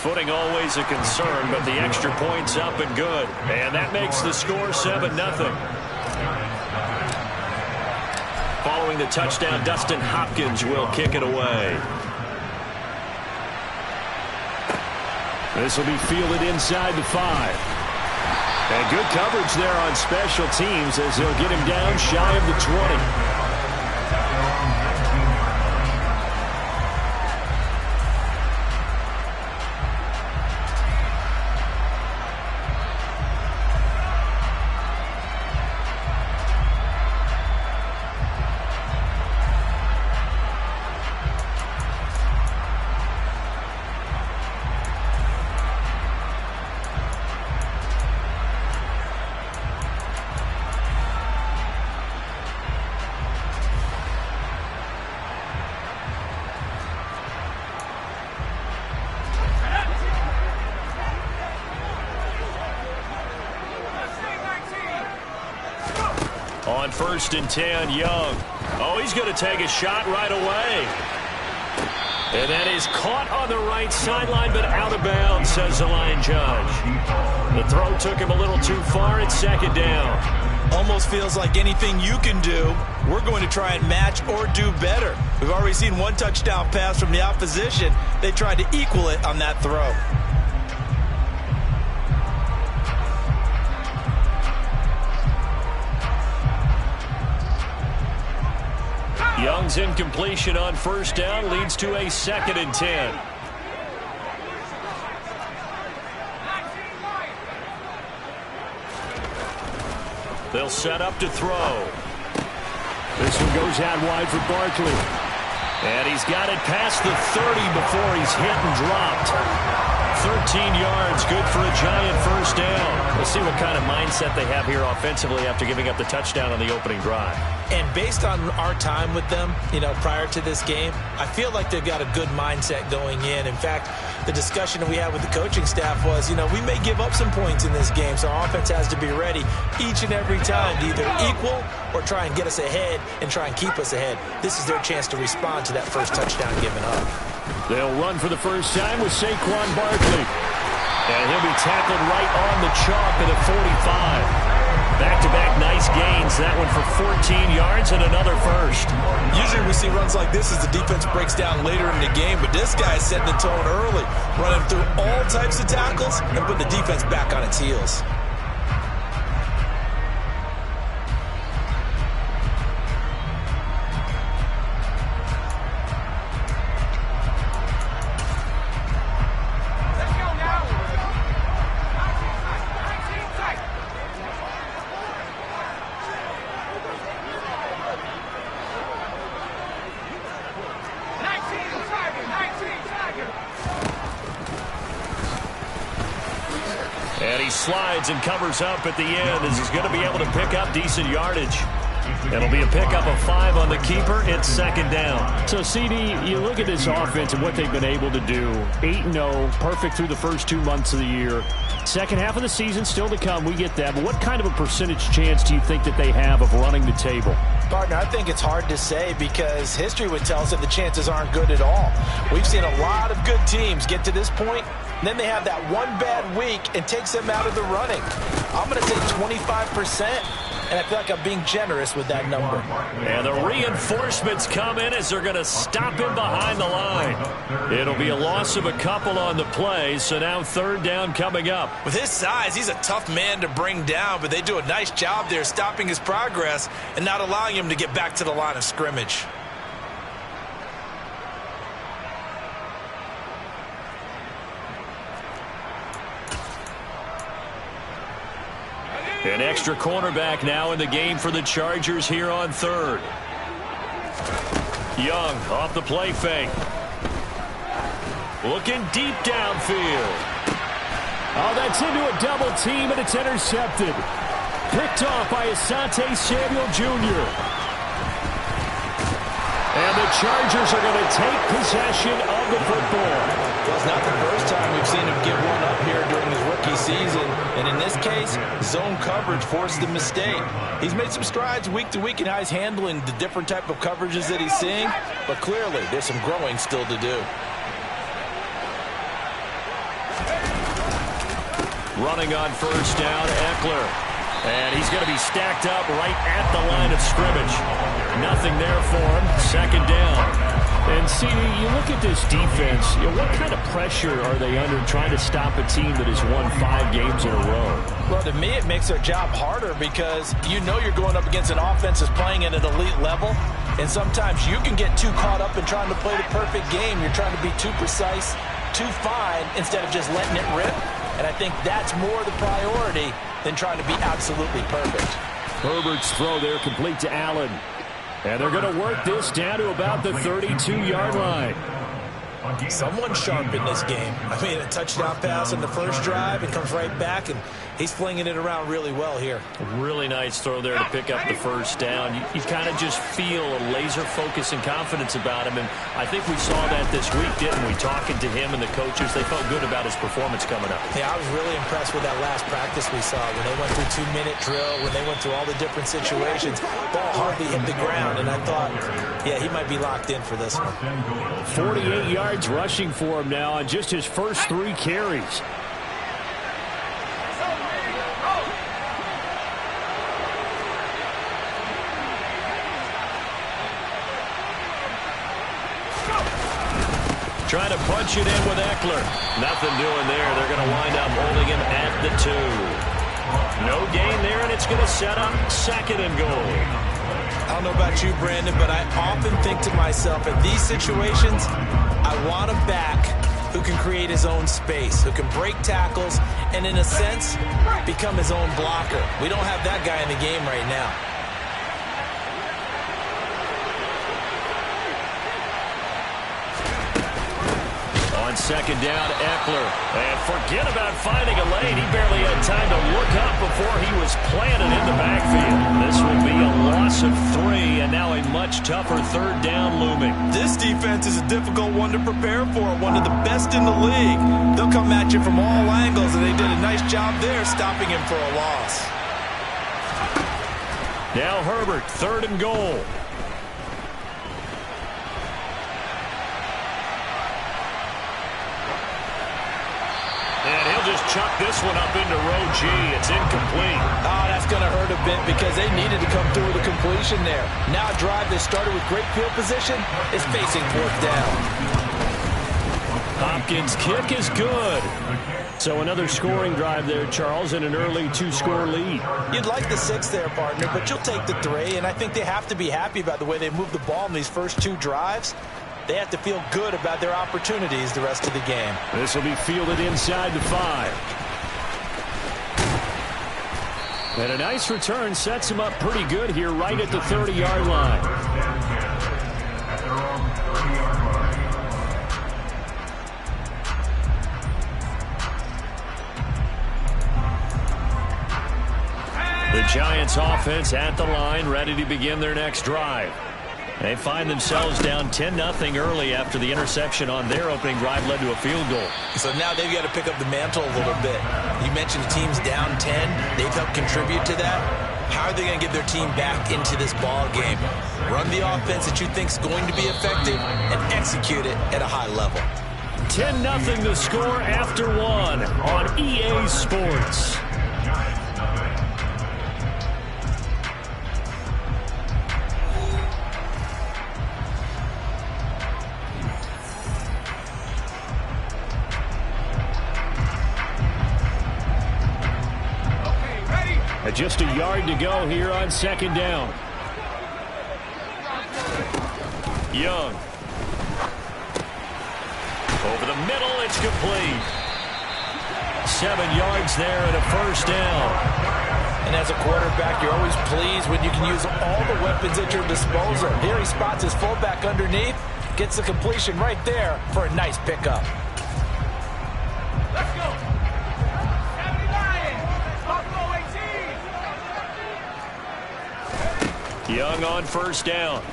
Footing always a concern, but the extra point's up and good. And that makes the score 7-0. Following the touchdown, Dustin Hopkins will kick it away. This will be fielded inside the 5. And good coverage there on special teams as they'll get him down shy of the 20. On 1st and 10, Young. Oh, he's going to take a shot right away. And that is caught on the right sideline, but out of bounds, says the line judge. The throw took him a little too far. It's 2nd down. Almost feels like anything you can do, we're going to try and match or do better. We've already seen one touchdown pass from the opposition. They tried to equal it on that throw. Young's incompletion on 1st down leads to a 2nd and 10. They'll set up to throw. This one goes out wide for Barkley. And he's got it past the 30 before he's hit and dropped. 13 yards, good for a Giant 1st down. We'll see what kind of mindset they have here offensively after giving up the touchdown on the opening drive. And based on our time with them, prior to this game, I feel like they've got a good mindset going in. In fact, the discussion that we had with the coaching staff was, we may give up some points in this game, so our offense has to be ready each and every time to either equal or try and get us ahead and try and keep us ahead. This is their chance to respond to that first touchdown given up. They'll run for the first time with Saquon Barkley. And he'll be tackled right on the chalk at the 45. Back-to-back nice gains. That one for 14 yards and another first. Usually we see runs like this as the defense breaks down later in the game, but this guy is setting the tone early, running through all types of tackles and putting the defense back on its heels. Slides and covers up at the end as he's going to be able to pick up decent yardage. It'll be a pickup of 5 on the keeper. It's 2nd down. So, CD, you look at this offense and what they've been able to do. 8-0, perfect through the first 2 months of the year. Second half of the season still to come. We get that. But what kind of a percentage chance do you think that they have of running the table? Partner, I think it's hard to say because history would tell us that the chances aren't good at all. We've seen a lot of good teams get to this point, and then they have that one bad week and takes them out of the running. I'm going to say 25%, and I feel like I'm being generous with that number. And the reinforcements come in as they're going to stop him behind the line. It'll be a loss of a couple on the play, so now 3rd down coming up. With his size, he's a tough man to bring down, but they do a nice job there stopping his progress and not allowing him to get back to the line of scrimmage. An extra cornerback now in the game for the Chargers here on 3rd. Young off the play fake. Looking deep downfield. Oh, that's into a double team, and it's intercepted. Picked off by Asante Samuel Jr. And the Chargers are going to take possession of the football. Well, it's not the first time we've seen him give one up here during his rookie season. And in this case, zone coverage forced the mistake. He's made some strides week to week in how he's handling the different type of coverages that he's seeing. But clearly, there's some growing still to do. Running on first down, Eckler. And he's going to be stacked up right at the line of scrimmage. Nothing there for him. Second down. And, CD, you look at this defense, what kind of pressure are they under trying to stop a team that has won 5 games in a row? Well, to me, it makes their job harder because you know you're going up against an offense that's playing at an elite level. And sometimes you can get too caught up in trying to play the perfect game. You're trying to be too precise, too fine, instead of just letting it rip. And I think that's more the priority than trying to be absolutely perfect. Herbert's throw there complete to Allen. And they're going to work this down to about the 32-yard line. Someone sharp in this game. I mean, a touchdown pass in the first drive. It comes right back, and he's flinging it around really well here. Really nice throw there to pick up the first down. You kind of just feel a laser focus and confidence about him, and I think we saw that this week, didn't we? Talking to him and the coaches, they felt good about his performance coming up. Yeah, I was really impressed with that last practice we saw when they went through 2-minute drill, when they went through all the different situations. Ball hardly hit the ground, and I thought, yeah, he might be locked in for this one. 48 yards rushing for him now on just his first 3 carries. Trying to punch it in with Eckler. Nothing doing there. They're going to wind up holding him at the 2. No gain there, and it's going to set up 2nd and goal. I don't know about you, Brandon, but I often think to myself, in these situations, I want a back who can create his own space, who can break tackles, and in a sense, become his own blocker. We don't have that guy in the game right now. On second down, Eckler. And forget about finding a lane. He barely had time to look up before he was planted in the backfield. This will be a loss of 3, and now a much tougher 3rd down looming. This defense is a difficult one to prepare for, one of the best in the league. They'll come at you from all angles, and they did a nice job there stopping him for a loss. Now Herbert, 3rd and goal. And he'll just chuck this one up into row G. It's incomplete. Oh, that's going to hurt a bit because they needed to come through with a completion there. Now a drive that started with great field position is facing 4th down. Hopkins' kick is good. So another scoring drive there, Charles, and an early 2-score lead. You'd like the 6 there, partner, but you'll take the 3, and I think they have to be happy about the way they moved the ball in these first 2 drives. They have to feel good about their opportunities the rest of the game. This will be fielded inside the 5. And a nice return sets him up pretty good here right at the 30-yard line. The Giants offense at the line, ready to begin their next drive. They find themselves down 10-0 early after the interception on their opening drive led to a field goal. So now they've got to pick up the mantle a little bit. You mentioned the team's down 10. They've helped contribute to that. How are they going to get their team back into this ball game? Run the offense that you think is going to be effective and execute it at a high level. 10-0 the score after 1 on EA Sports. Just a yard to go here on 2nd down. Young. Over the middle, it's complete. 7 yards there and a 1st down. And as a quarterback, you're always pleased when you can use all the weapons at your disposal. Here he spots his fullback underneath, gets the completion right there for a nice pickup. Let's go. Young on 1st down.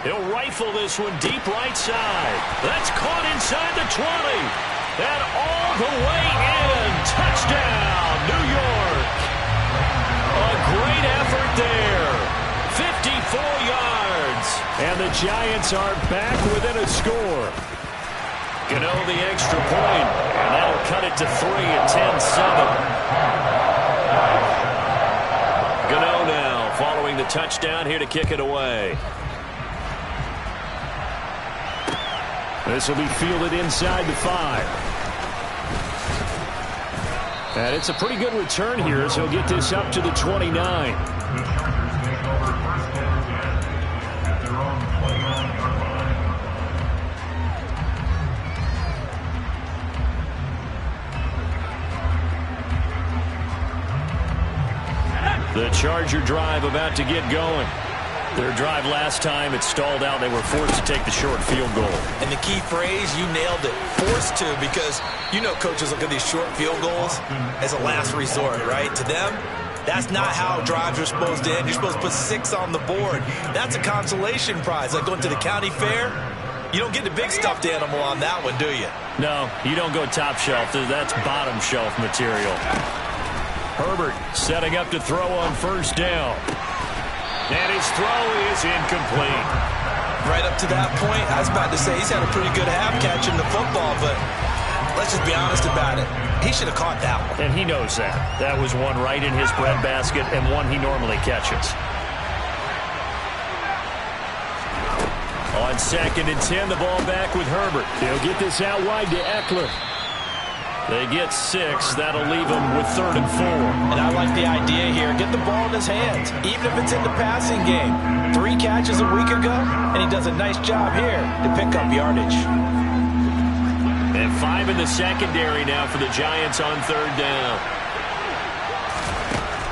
He'll rifle this one deep right side. That's caught inside the 20. And all the way in. Touchdown, New York. A great effort there. 54 yards. And the Giants are back within a score. Gano the extra point, and that'll cut it to 3 at 10-7. Gano now following the touchdown here to kick it away. This will be fielded inside the 5. And it's a pretty good return here, so he'll get this up to the 29. The Charger drive about to get going. Their drive last time, it stalled out. They were forced to take the short field goal. And the key phrase, you nailed it, forced to, because you know coaches look at these short field goals as a last resort, right? To them, that's not how drives are supposed to end. You're supposed to put 6 on the board. That's a consolation prize. Like going to the county fair, you don't get the big stuffed animal on that one, do you? No, you don't go top shelf. That's bottom shelf material. Herbert setting up to throw on first down. And his throw is incomplete. Right up to that point, I was about to say he's had a pretty good half catching the football, but let's just be honest about it. He should have caught that one. And he knows that. That was one right in his breadbasket and one he normally catches. On 2nd and 10, the ball back with Herbert. They'll get this out wide to Eckler. They get 6. That'll leave them with 3rd and 4. And I like the idea here. Get the ball in his hands, even if it's in the passing game. 3 catches a week ago, and he does a nice job here to pick up yardage. And 5 in the secondary now for the Giants on 3rd down.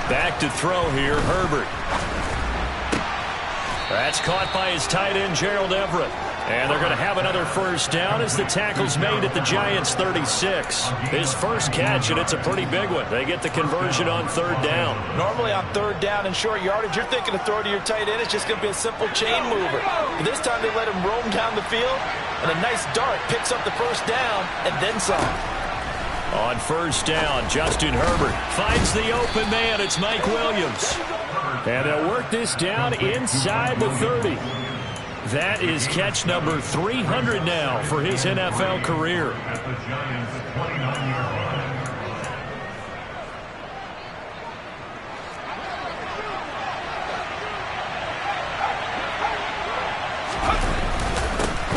Back to throw here, Herbert. That's caught by his tight end, Gerald Everett. And they're going to have another first down as the tackle's made at the Giants' 36. His first catch, and it's a pretty big one. They get the conversion on 3rd down. Normally on 3rd down and short yardage, you're thinking to throw to your tight end. It's just going to be a simple chain mover. But this time they let him roam down the field, and a nice dart picks up the first down and then some. On first down, Justin Herbert finds the open man. It's Mike Williams. And they'll work this down inside the 30. That is catch number 300 now for his NFL career.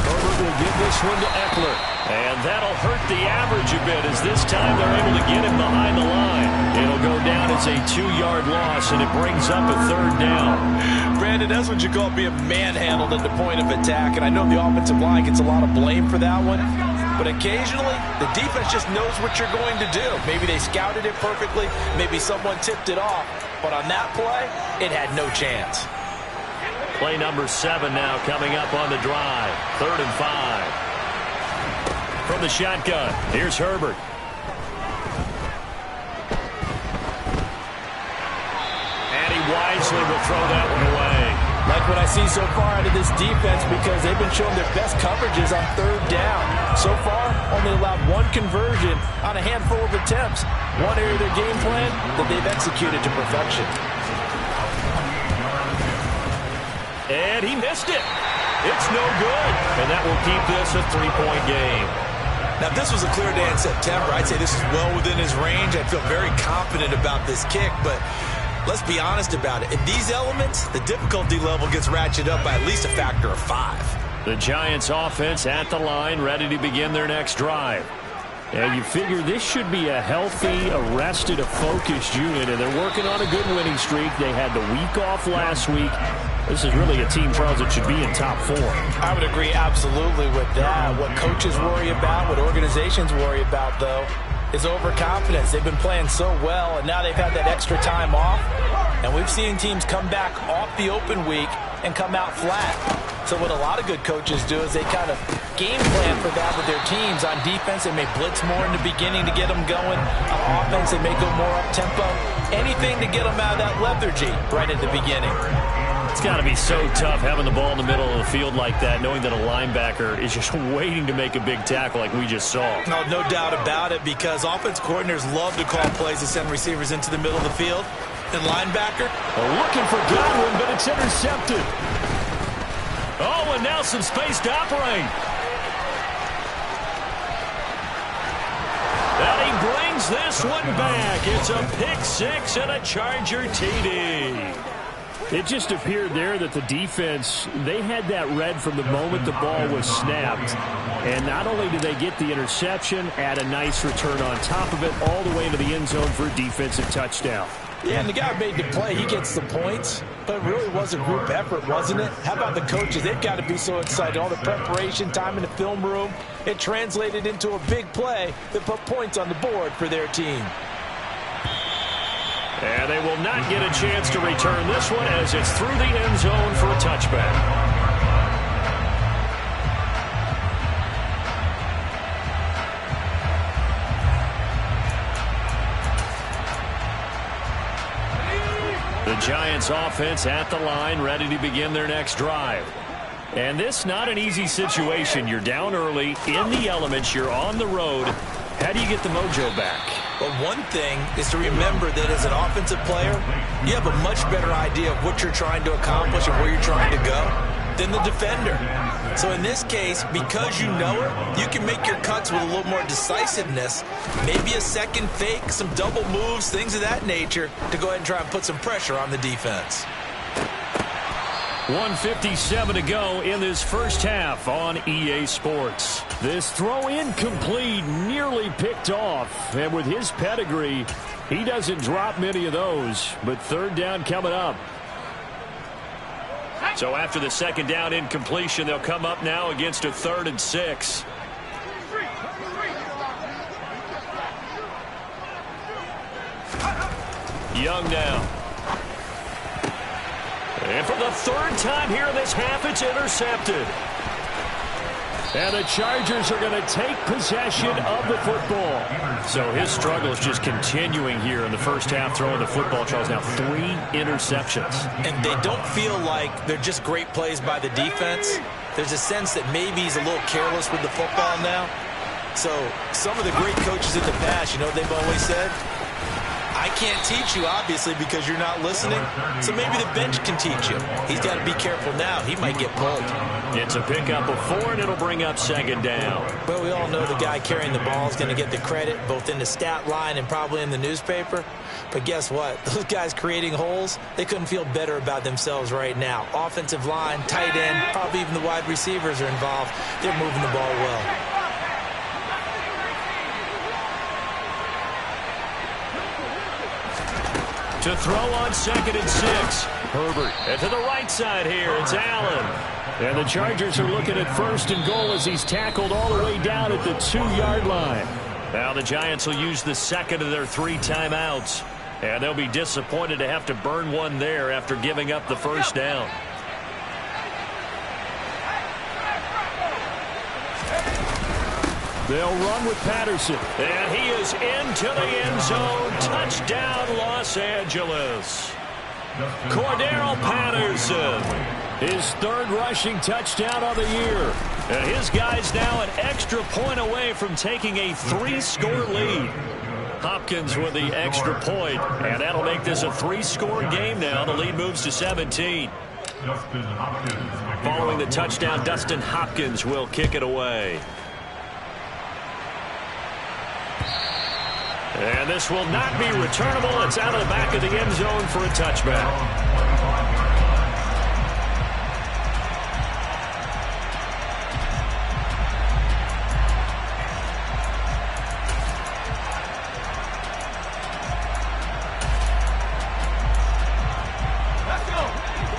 Herbert will give this one to Eckler. And that'll hurt the average a bit as this time they're able to get him behind the line. It'll go down as a 2-yard loss, and it brings up a 3rd down. Brandon, that's what you call being manhandled at the point of attack. And I know the offensive line gets a lot of blame for that one. But occasionally, the defense just knows what you're going to do. Maybe they scouted it perfectly. Maybe someone tipped it off. But on that play, it had no chance. Play number 7 now coming up on the drive. 3rd and 5. From the shotgun, here's Herbert. And he wisely will throw that one away. Like what I see so far out of this defense, because they've been showing their best coverages on 3rd down. So far, only allowed 1 conversion on a handful of attempts. One area of their game plan that they've executed to perfection. And he missed it. It's no good. And that will keep this a 3-point game. Now, if this was a clear day in September, I'd say this is well within his range. I feel very confident about this kick, but let's be honest about it. In these elements, the difficulty level gets ratcheted up by at least a factor of 5. The Giants offense at the line, ready to begin their next drive. And you figure this should be a healthy, arrested, a focused unit, and they're working on a good winning streak. They had the week off last week. This is really a team, Charles, that should be in top 4. I would agree absolutely with that. What coaches worry about, what organizations worry about, though, is overconfidence. They've been playing so well, and now they've had that extra time off. And we've seen teams come back off the open week and come out flat. So what a lot of good coaches do is they kind of game plan for that with their teams. On defense, they may blitz more in the beginning to get them going. On offense, they may go more up-tempo. Anything to get them out of that lethargy right at the beginning. It's got to be so tough having the ball in the middle of the field like that, knowing that a linebacker is just waiting to make a big tackle like we just saw. No doubt about it, because offense coordinators love to call plays to send receivers into the middle of the field. And linebacker, looking for Godwin, but it's intercepted. Oh, and now some space to operate. this one back. It's a pick six and a Charger TD. It just appeared there that the defense, they had that read from the moment the ball was snapped. And not only did they get the interception, add a nice return on top of it, all the way into the end zone for a defensive touchdown. Yeah, and the guy made the play. He gets the points, but it really was a group effort, wasn't it? How about the coaches? They've got to be so excited. All the preparation, time in the film room, it translated into a big play that put points on the board for their team. And they will not get a chance to return this one as it's through the end zone for a touchback. The Giants offense at the line, ready to begin their next drive. And this not an easy situation. You're down early, in the elements, you're on the road. How do you get the mojo back? Well, one thing is to remember that as an offensive player, you have a much better idea of what you're trying to accomplish and where you're trying to go than the defender. So in this case, because you know it, you can make your cuts with a little more decisiveness, maybe a second fake, some double moves, things of that nature, to go ahead and try and put some pressure on the defense. 1:57 to go in this first half on EA Sports. This throw incomplete, nearly picked off. And with his pedigree, he doesn't drop many of those. But third down coming up. So after the second down incompletion, they'll come up now against a 3rd and 6. Young now. And for the 3rd time here in this half, it's intercepted. And the Chargers are going to take possession of the football. So his struggle is just continuing here in the first half, throwing the football. Charles, now 3 interceptions. And they don't feel like they're just great plays by the defense. There's a sense that maybe he's a little careless with the football now. So some of the great coaches in the past, you know what they've always said? I can't teach you, obviously, because you're not listening. So maybe the bench can teach you. He's got to be careful now. He might get pulled. It's a pickup of 4, and it'll bring up 2nd down. But we all know the guy carrying the ball is going to get the credit, both in the stat line and probably in the newspaper. But guess what? Those guys creating holes, they couldn't feel better about themselves right now. Offensive line, tight end, probably even the wide receivers are involved. They're moving the ball well. To throw on 2nd and 6. Herbert. And to the right side here, it's Allen. And the Chargers are looking at 1st and goal as he's tackled all the way down at the 2-yard line. Now the Giants will use the 2nd of their 3 timeouts. And they'll be disappointed to have to burn one there after giving up the 1st down. They'll run with Patterson. And he is into the end zone. Touchdown, Los Angeles. Cordero Patterson. His 3rd rushing touchdown of the year. And his guy's now an extra point away from taking a 3-score lead. Hopkins with the extra point, and that'll make this a 3-score game now. The lead moves to 17. Following the touchdown, Dustin Hopkins will kick it away. And this will not be returnable. It's out of the back of the end zone for a touchback.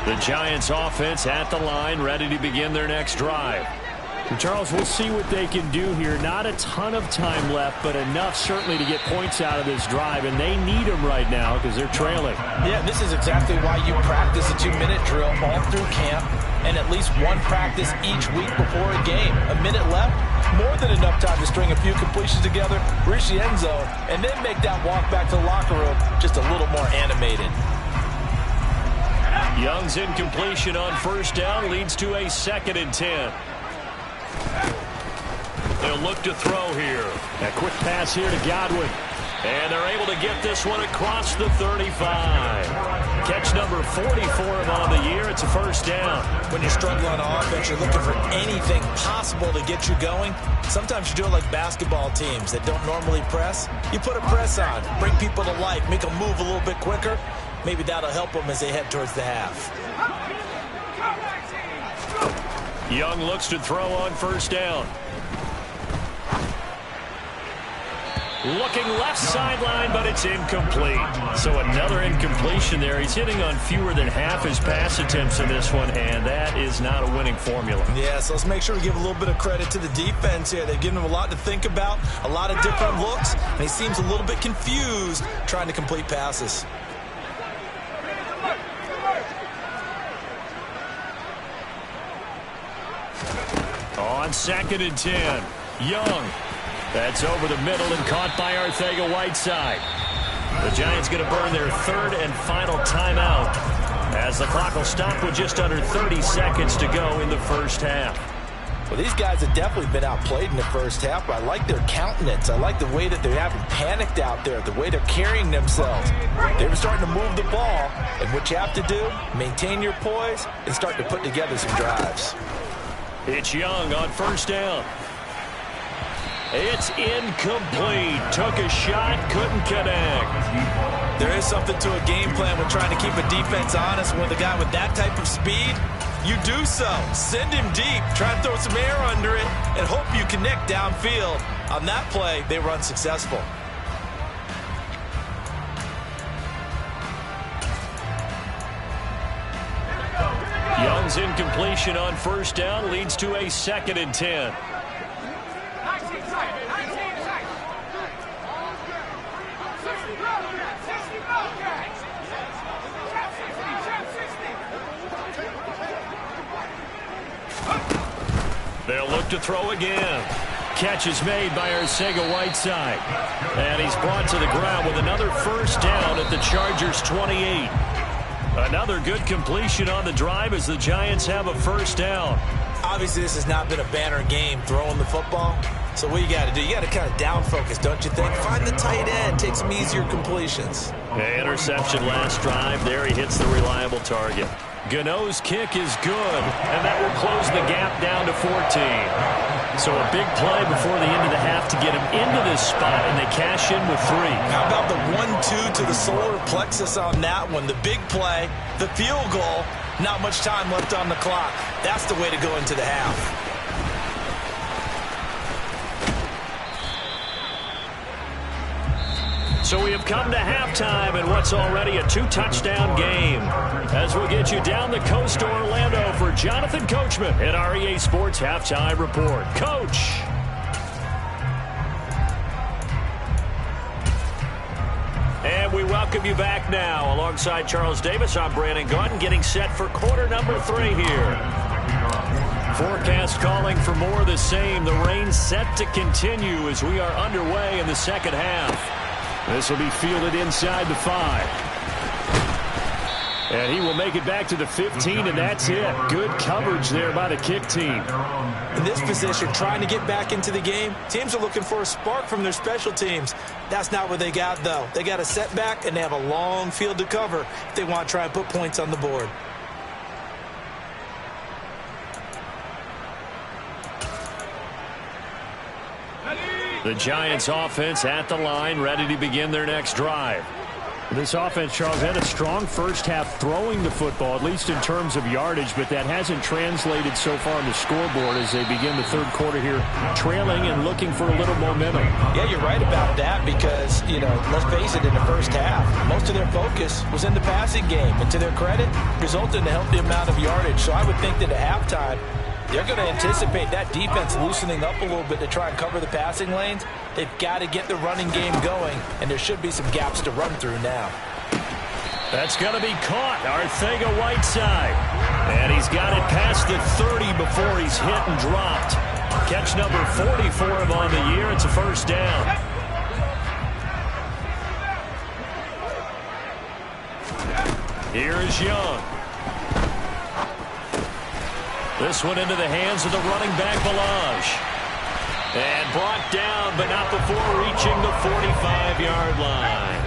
The Giants offense at the line, ready to begin their next drive. And Charles, we'll see what they can do here. Not a ton of time left, but enough certainly to get points out of this drive, and they need them right now because they're trailing. Yeah, this is exactly why you practice a 2-minute drill all through camp and at least one practice each week before a game. A minute left, more than enough time to string a few completions together, reach the end zone, and then make that walk back to the locker room just a little more animated. Young's incompletion on 1st down leads to a 2nd and 10. They'll They'll look to throw here. A quick pass here to Godwin. And they're able to get this one across the 35. Catch number 44 on the year. It's a first down. When you're struggling on offense, you're looking for anything possible to get you going. Sometimes you do it like basketball teams that don't normally press. You put a press on, bring people to life, make them move a little bit quicker. Maybe that'll help them as they head towards the half. Young looks to throw on first down. Looking left sideline, but it's incomplete. So another incompletion there. He's hitting on fewer than half his pass attempts in this one, and that is not a winning formula. Yeah, so let's make sure we give a little bit of credit to the defense here. They've given him a lot to think about, a lot of different looks, and he seems a little bit confused trying to complete passes. On 2nd and 10, Young. That's over the middle and caught by Arcega-Whiteside. The Giants going to burn their third and final timeout as the clock will stop with just under 30 seconds to go in the first half. Well, these guys have definitely been outplayed in the first half, but I like their countenance. I like the way that they haven't panicked out there, the way they're carrying themselves. They're starting to move the ball, and what you have to do, maintain your poise and start to put together some drives. It's Young on first down. It's incomplete. Took a shot, couldn't connect. There is something to a game plan when trying to keep a defense honest. With a guy with that type of speed, you do so. Send him deep, try to throw some air under it, and hope you connect downfield. On that play, they run successful. Young's incompletion on first down leads to a 2nd and 10. They'll look to throw again. Catch is made by Arcega-Whiteside. And he's brought to the ground with another first down at the Chargers' 28. Another good completion on the drive as the Giants have a first down. Obviously, this has not been a banner game throwing the football. So what you got to do, you got to kind of down focus, don't you think? Find the tight end, take some easier completions. Interception last drive. There he hits the reliable target. Gano's kick is good, and that will close the gap down to 14. So a big play before the end of the half to get him into this spot, and they cash in with 3. How about the 1-2 to the solar plexus on that one? The big play, the field goal, not much time left on the clock. That's the way to go into the half. So we have come to halftime in what's already a 2-touchdown game. As we'll get you down the coast to Orlando for Jonathan Coachman at our EA Sports Halftime Report. Coach. And we welcome you back now. Alongside Charles Davis, I'm Brandon Gaudin, getting set for quarter number 3 here. Forecast calling for more of the same. The rain set to continue as we are underway in the second half. This will be fielded inside the 5. And he will make it back to the 15, and that's it. Good coverage there by the kick team. In this position, trying to get back into the game, teams are looking for a spark from their special teams. That's not what they got, though. They got a setback, and they have a long field to cover if they want to try and put points on the board. The Giants offense at the line, ready to begin their next drive. This offense, Charles, had a strong first half throwing the football, at least in terms of yardage, but that hasn't translated so far on the scoreboard as they begin the third quarter here, trailing and looking for a little momentum. Yeah, you're right about that because, let's face it, in the first half, most of their focus was in the passing game. And to their credit, resulted in a healthy amount of yardage. So I would think that at halftime, they're going to anticipate that defense loosening up a little bit to try and cover the passing lanes. They've got to get the running game going, and there should be some gaps to run through now. That's going to be caught. Arcega-Whiteside. And he's got it past the 30 before he's hit and dropped. Catch number 40 for him on the year. It's a first down. Here is Young. This one into the hands of the running back, Ballage. And brought down, but not before reaching the 45-yard line.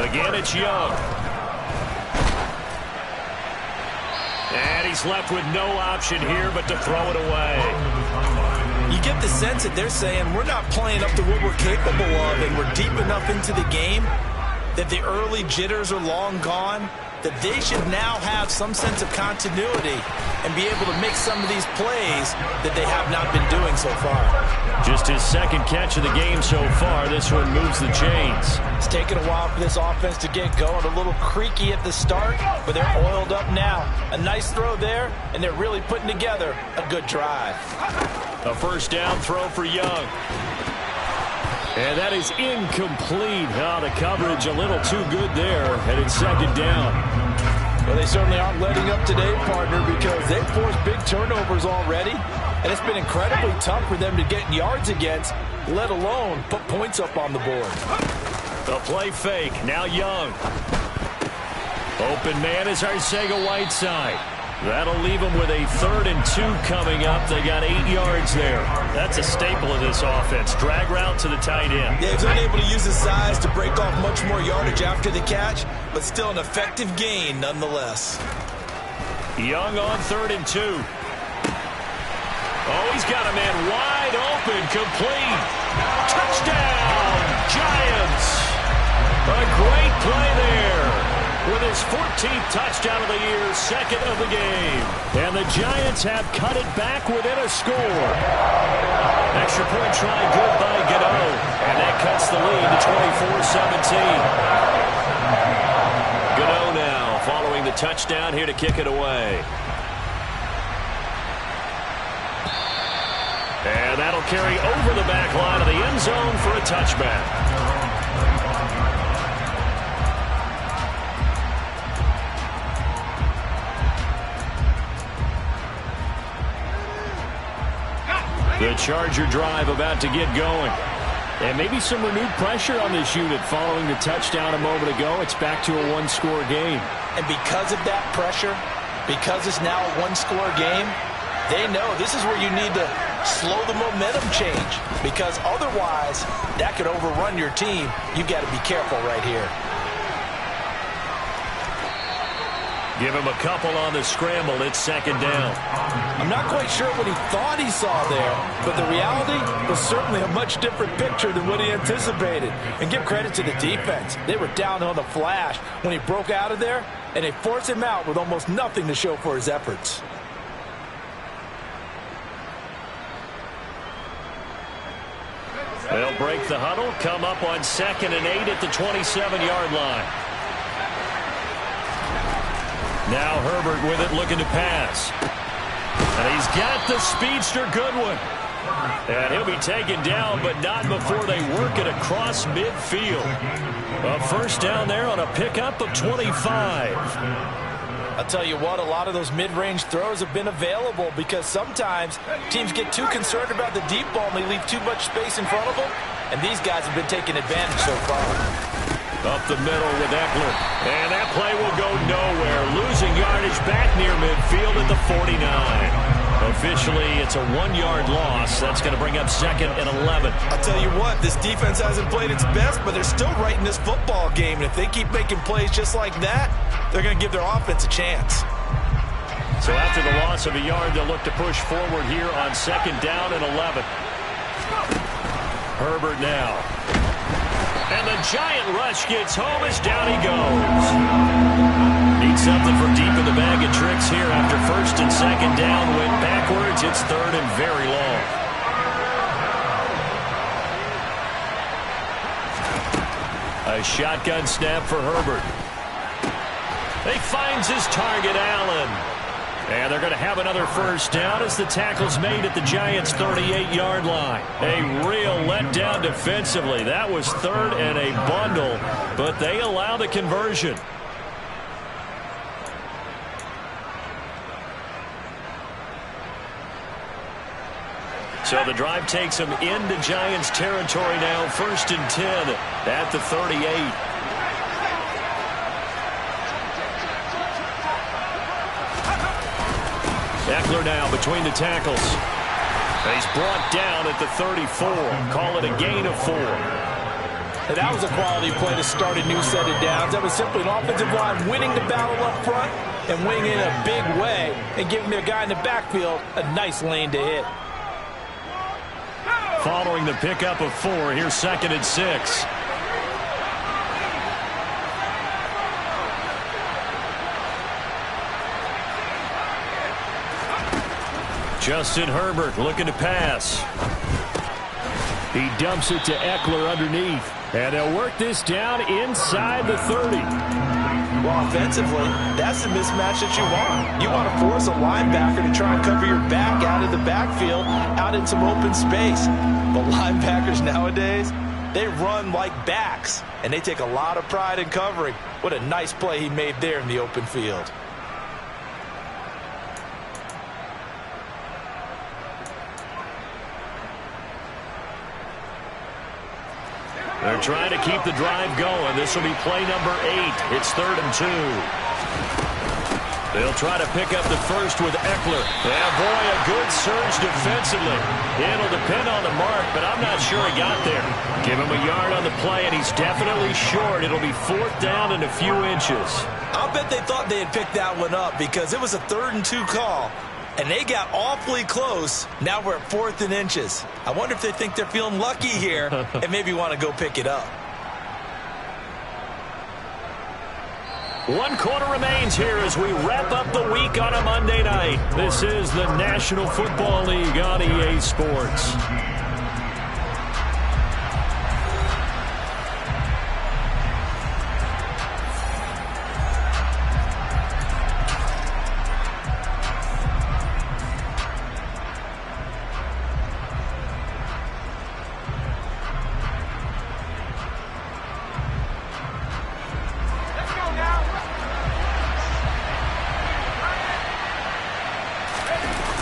Again, it's Young. And he's left with no option here but to throw it away. You get the sense that they're saying we're not playing up to what we're capable of, and we're deep enough into the game that the early jitters are long gone, that they should now have some sense of continuity and be able to make some of these plays that they have not been doing so far. Just his second catch of the game so far. This one moves the chains. It's taken a while for this offense to get going. A little creaky at the start, but they're oiled up now. A nice throw there, and they're really putting together a good drive. A first down throw for Young. And that is incomplete. Oh, the coverage a little too good there, and it's second down. Well, they certainly aren't letting up today, partner, because they've forced big turnovers already, and it's been incredibly tough for them to get yards against, let alone put points up on the board. The play fake. Now Young. Open man is Arcega-Whiteside. That'll leave them with a 3rd and 2 coming up. They got 8 yards there. That's a staple of this offense. Drag route to the tight end. Yeah, he's unable to use his size to break off much more yardage after the catch, but still an effective gain nonetheless. Young on 3rd and 2. Oh, he's got a man wide open, complete. Touchdown, Giants. A great play there. With his 14th touchdown of the year, 2nd of the game. And the Giants have cut it back within a score. Extra point try good by Gano. And that cuts the lead to 24-17. Gano now following the touchdown here to kick it away. And that'll carry over the back line of the end zone for a touchback. The Charger drive about to get going. And maybe some renewed pressure on this unit following the touchdown a moment ago. It's back to a one-score game. And because of that pressure, because it's now a one-score game, they know this is where you need to slow the momentum change. Because otherwise, that could overrun your team. You've got to be careful right here. Give him a couple on the scramble. It's second down. I'm not quite sure what he thought he saw there, but the reality was certainly a much different picture than what he anticipated. And give credit to the defense. They were down on the flash when he broke out of there, and they forced him out with almost nothing to show for his efforts. They'll break the huddle, come up on 2nd and 8 at the 27-yard line. Now Herbert with it, looking to pass. And he's got the speedster Goodwin. And he'll be taken down, but not before they work it across midfield. A first down there on a pickup of 25. I'll tell you what, a lot of those mid-range throws have been available because sometimes teams get too concerned about the deep ball and they leave too much space in front of them. And these guys have been taking advantage so far. Up the middle with Eckler. And that play will go nowhere. Losing yardage back near midfield at the 49. Officially, it's a 1-yard loss. That's going to bring up 2nd and 11. I'll tell you what, this defense hasn't played its best, but they're still right in this football game. And if they keep making plays just like that, they're going to give their offense a chance. So after the loss of a yard, they'll look to push forward here on 2nd down and 11. Herbert now. And the giant rush gets home as down he goes. Needs something from deep in the bag of tricks here after 1st and 2nd down. Went backwards. It's 3rd and very long. A shotgun snap for Herbert. He finds his target, Allen. And they're going to have another first down as the tackle's made at the Giants' 38-yard line. A real letdown defensively. That was 3rd and a bundle, but they allow the conversion. So the drive takes them into Giants territory now. 1st and 10 at the 38. Eckler now between the tackles. He's brought down at the 34. Call it a gain of 4. And that was a quality play to start a new set of downs. That was simply an offensive line winning the battle up front and winning in a big way and giving their guy in the backfield a nice lane to hit. Following the pickup of 4, here's 2nd and 6. Justin Herbert looking to pass. He dumps it to Eckler underneath. And they'll work this down inside the 30. Well, offensively, that's the mismatch that you want. You want to force a linebacker to try and cover your back out of the backfield, out in some open space. But linebackers nowadays, they run like backs, and they take a lot of pride in covering. What a nice play he made there in the open field. They're trying to keep the drive going. This will be play number 8. It's 3rd and 2. They'll try to pick up the first with Eckler. Yeah, boy, a good surge defensively. It'll depend on the mark, but I'm not sure he got there. Give him a yard on the play, and he's definitely short. It'll be 4th down and a few inches. I'll bet they thought they had picked that one up because it was a 3rd and 2 call. And they got awfully close. Now we're at 4th and inches. I wonder if they think they're feeling lucky here and maybe want to go pick it up. 1 quarter remains here as we wrap up the week on a Monday night. This is the National Football League on EA Sports.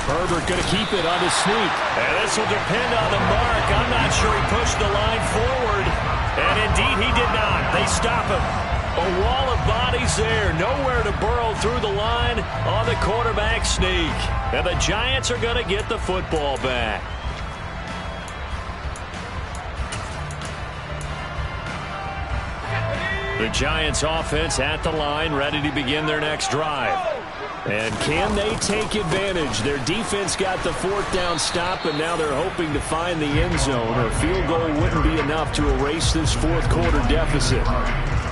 Herbert going to keep it on his sneak. And this will depend on the mark. I'm not sure he pushed the line forward. And indeed he did not. They stop him. A wall of bodies there. Nowhere to burrow through the line on the quarterback sneak. And the Giants are going to get the football back. The Giants offense at the line, ready to begin their next drive. And can they take advantage? Their defense got the 4th down stop, and now they're hoping to find the end zone. A field goal wouldn't be enough to erase this 4th quarter deficit.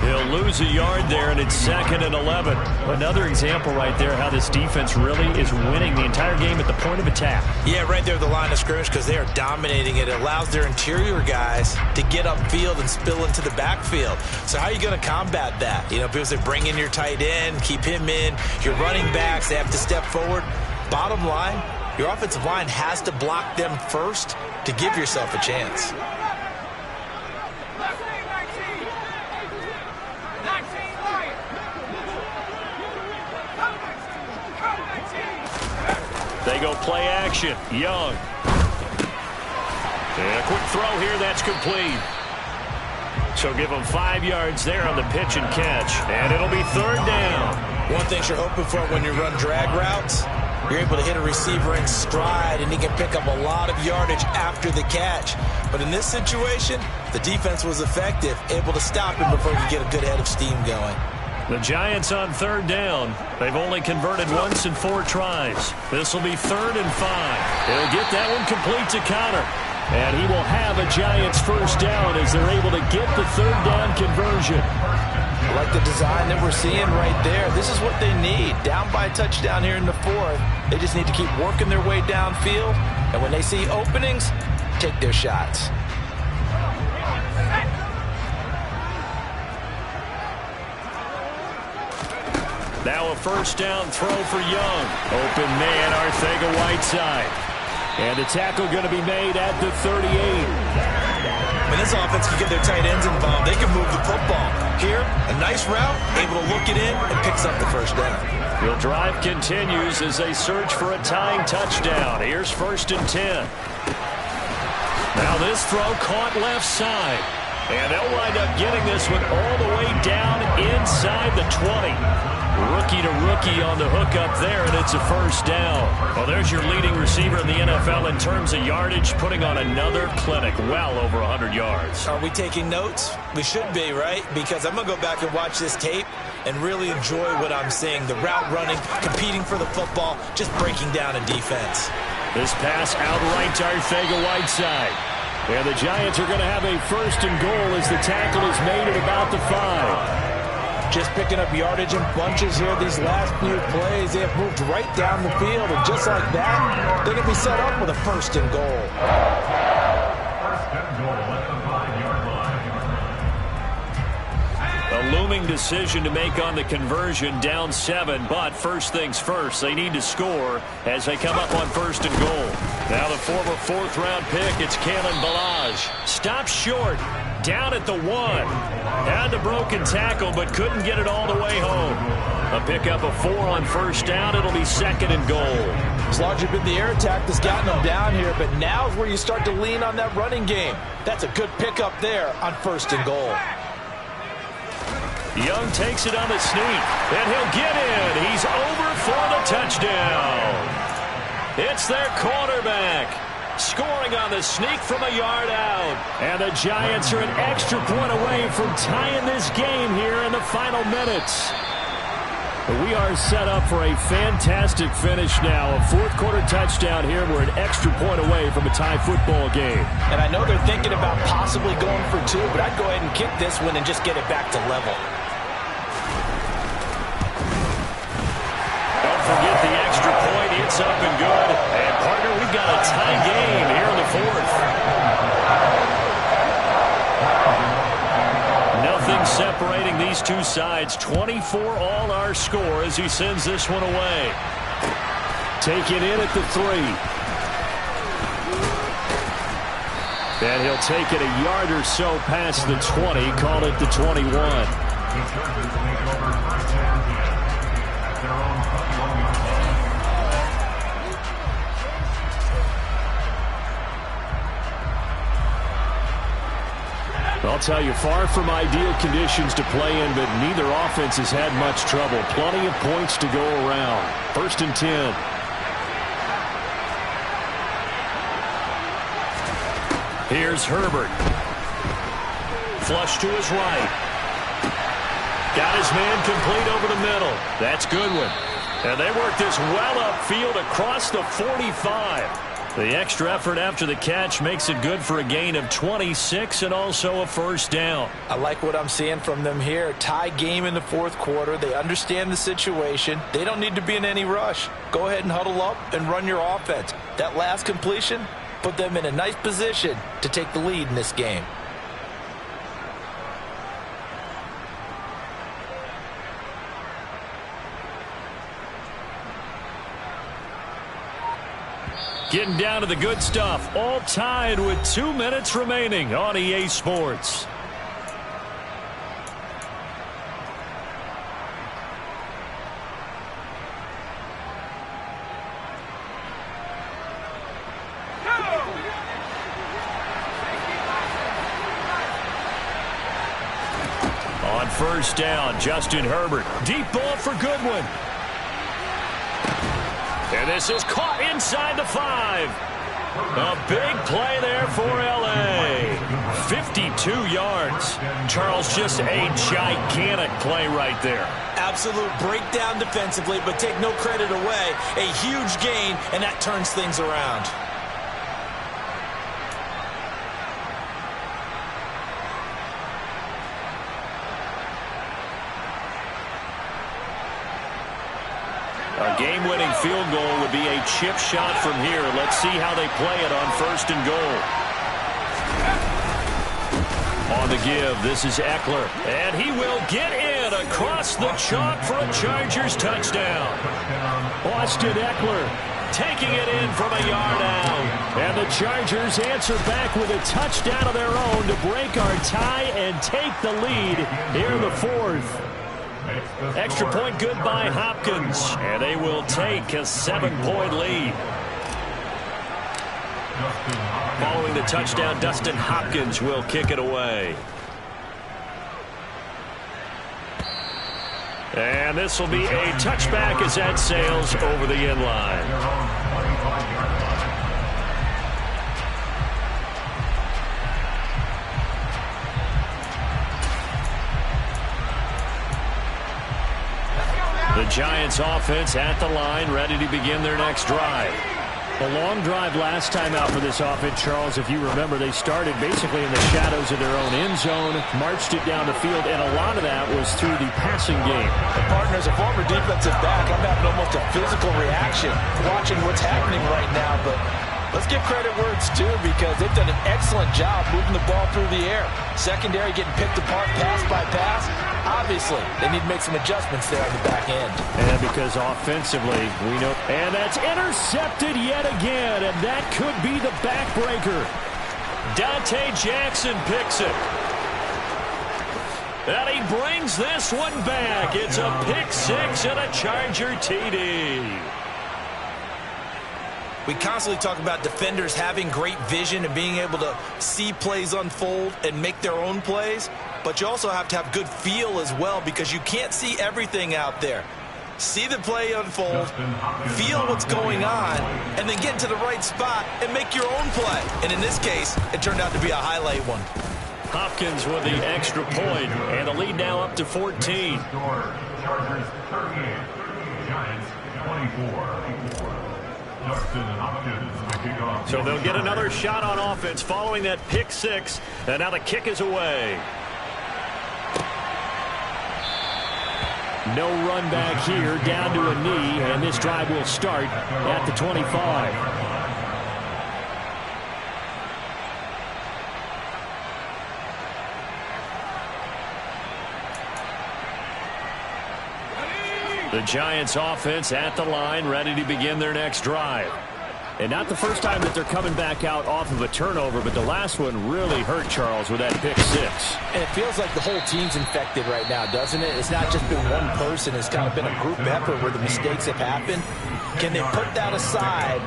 He'll lose a yard there, and it's 2nd and 11. Another example right there how this defense really is winning the entire game at the point of attack. Yeah, right there at the line of scrimmage because they are dominating it. It allows their interior guys to get upfield and spill into the backfield. So how are you going to combat that? You know, because they bring in your tight end, keep him in. Your running backs, they have to step forward. Bottom line, your offensive line has to block them first to give yourself a chance. They go play action. Young. And a quick throw here. That's complete. So give them 5 yards there on the pitch and catch. And it'll be 3rd down. One thing you're hoping for when you run drag routes, you're able to hit a receiver in stride, and he can pick up a lot of yardage after the catch. But in this situation, the defense was effective, able to stop him before he could get a good head of steam going. The Giants on 3rd down. They've only converted once in 4 tries. This will be 3rd and 5. He'll get that one complete to Connor. And he will have a Giants 1st down as they're able to get the 3rd down conversion. I like the design that we're seeing right there. This is what they need. Down by a touchdown here in the 4th. They just need to keep working their way downfield. And when they see openings, take their shots. Now a 1st down throw for Young. Open man, Arcega-Whiteside. And the tackle going to be made at the 38. When this offense can get their tight ends involved, they can move the football. Here, a nice route, able to look it in, and picks up the 1st down. The drive continues as they search for a tying touchdown. Here's 1st and 10. Now this throw caught left side. And they'll wind up getting this one all the way down inside the 20. Rookie to rookie on the hook up there, and it's a first down. Well, there's your leading receiver in the NFL in terms of yardage, putting on another clinic, well over 100 yards. Are we taking notes? We should be, right? Because I'm going to go back and watch this tape and really enjoy what I'm seeing. The route running, competing for the football, just breaking down a defense. This pass outright to Arcega-Whiteside. And the Giants are going to have a first and goal as the tackle is made at about the 5. Just picking up yardage in bunches here these last few plays. They have moved right down the field, and just like that, they're going to be set up with a first and goal. A looming decision to make on the conversion, down 7, but first things first, they need to score as they come up on first and goal. Now the former 4th-round pick, it's Kalen Ballage. Stops short, down at the 1. Had the broken tackle, but couldn't get it all the way home. A pickup of 4 on first down. It'll be second and goal. It's largely been the air attack that's gotten them down here, but now's where you start to lean on that running game. That's a good pickup there on first and goal. Young takes it on the sneak, and he'll get in. He's over for the touchdown. It's their quarterback, scoring on the sneak from a yard out. And the Giants are an extra point away from tying this game here in the final minutes. We are set up for a fantastic finish now. A 4th-quarter touchdown here. We're an extra point away from a tie football game. And I know they're thinking about possibly going for 2, but I'd go ahead and kick this one and just get it back to level. Forget the extra point. It's up and good. And, partner, we've got a tie game here in the 4th. Nothing separating these two sides. 24 all our score as he sends this one away. Taken in at the 3. And he'll take it a yard or so past the 20. Call it the 21. I'll tell you, far from ideal conditions to play in, but neither offense has had much trouble. Plenty of points to go around. First and 10. Here's Herbert. Flush to his right. Got his man complete over the middle. That's Goodwin. And they work this well upfield across the 45. The extra effort after the catch makes it good for a gain of 26 and also a first down. I like what I'm seeing from them here. Tie game in the 4th quarter. They understand the situation. They don't need to be in any rush. Go ahead and huddle up and run your offense. That last completion put them in a nice position to take the lead in this game. Getting down to the good stuff. All tied with 2 minutes remaining on EA Sports. On first down, Justin Herbert. Deep ball for Goodwin. And this is caught inside the 5. A big play there for L.A. 52 yards. Charles, just a gigantic play right there. Absolute breakdown defensively, but take no credit away. A huge gain, and that turns things around. A game-winning field goal would be a chip shot from here. Let's see how they play it on first and goal. On the give, this is Eckler. And he will get in across the chalk for a Chargers touchdown. Austin Eckler taking it in from a yard out. And the Chargers answer back with a touchdown of their own to break our tie and take the lead here in the 4th. Extra point good by Hopkins, and they will take a 7-point lead. Following the touchdown, Dustin Hopkins will kick it away. And this will be a touchback as that sails over the end line. The Giants offense at the line, ready to begin their next drive. A long drive last time out for this offense, Charles. If you remember, they started basically in the shadows of their own end zone, marched it down the field, and a lot of that was through the passing game. And partner, as a former defensive back, I'm having almost a physical reaction watching what's happening right now. But let's give credit where it's due, because they've done an excellent job moving the ball through the air. Secondary getting picked apart pass by pass. Obviously, they need to make some adjustments there on the back end. And because offensively, we know. And that's intercepted yet again, and that could be the backbreaker. Dante Jackson picks it. And he brings this one back. It's a pick six and a Charger TD. We constantly talk about defenders having great vision and being able to see plays unfold and make their own plays. But you also have to have good feel as well, because you can't see everything out there. See the play unfold, feel what's going on, and then get into the right spot and make your own play. And in this case, it turned out to be a highlight one. Hopkins with the extra point, and the lead now up to 14. Chargers 38, Giants 24. So they'll get another shot on offense following that pick six, and now the kick is away. No run back here, down to a knee, and this drive will start at the 25. The Giants offense at the line, ready to begin their next drive. And not the first time that they're coming back out off of a turnover, but the last one really hurt, Charles, with that pick six. And it feels like the whole team's infected right now, doesn't it? It's not just been one person. It's kind of been a group effort where the mistakes have happened. Can they put that aside,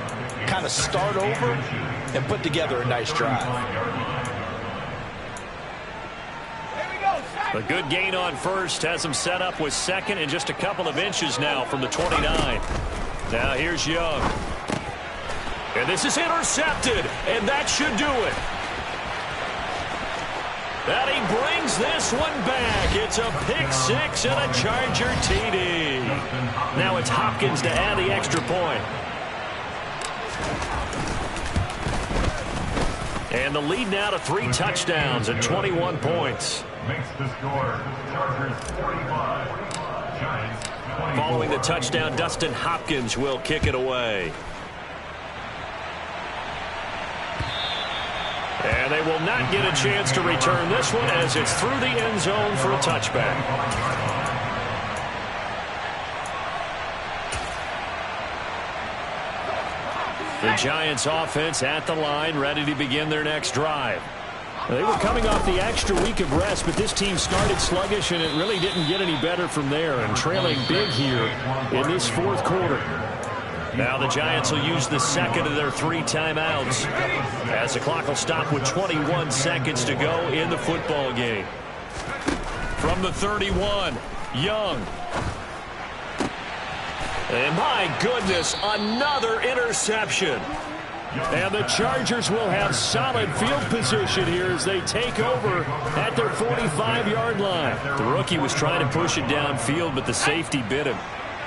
kind of start over, and put together a nice drive? A good gain on first has them set up with second and just a couple of inches now from the 29. Now here's Young. And this is intercepted, and that should do it. And he brings this one back. It's a pick six and a Charger TD. Now it's Hopkins to add the extra point. And the lead now to 3 touchdowns and 21 points. Makes the score Chargers 45, Giants 24. Following the touchdown, Dustin Hopkins will kick it away. And they will not get a chance to return this one as it's through the end zone for a touchback. The Giants offense at the line, ready to begin their next drive. They were coming off the extra week of rest, but this team started sluggish, and it really didn't get any better from there, and trailing big here in this fourth quarter. Now the Giants will use the second of their 3 timeouts as the clock will stop with 21 seconds to go in the football game. From the 31, Young. And my goodness, another interception. And the Chargers will have solid field position here as they take over at their 45-yard line. The rookie was trying to push it downfield, but the safety bit him.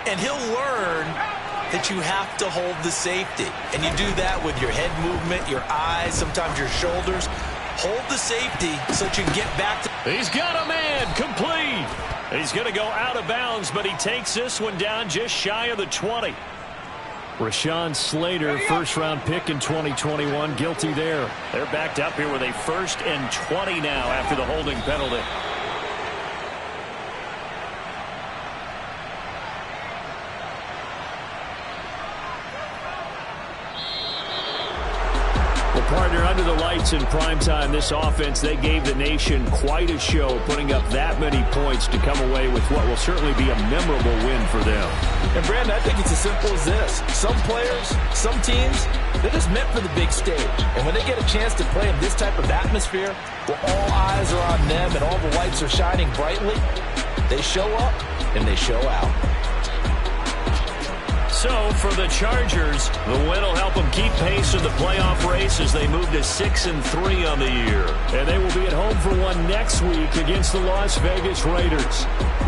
And he'll learn that you have to hold the safety. And you do that with your head movement, your eyes, sometimes your shoulders. Hold the safety so that you can get back to... He's got a man, complete. He's going to go out of bounds, but he takes this one down just shy of the 20. Rashawn Slater, first-round pick in 2021, guilty there. They're backed up here with a 1st and 20 now after the holding penalty. Partner, under the lights in primetime, this offense, they gave the nation quite a show, putting up that many points to come away with what will certainly be a memorable win for them. And, Brandon, I think it's as simple as this. Some players, some teams, they're just meant for the big stage. And when they get a chance to play in this type of atmosphere, where all eyes are on them and all the lights are shining brightly, They show up, and they show out. So, for the Chargers, the win will help them keep pace in the playoff race as they move to 6-3 on the year. And they will be at home for one next week against the Las Vegas Raiders.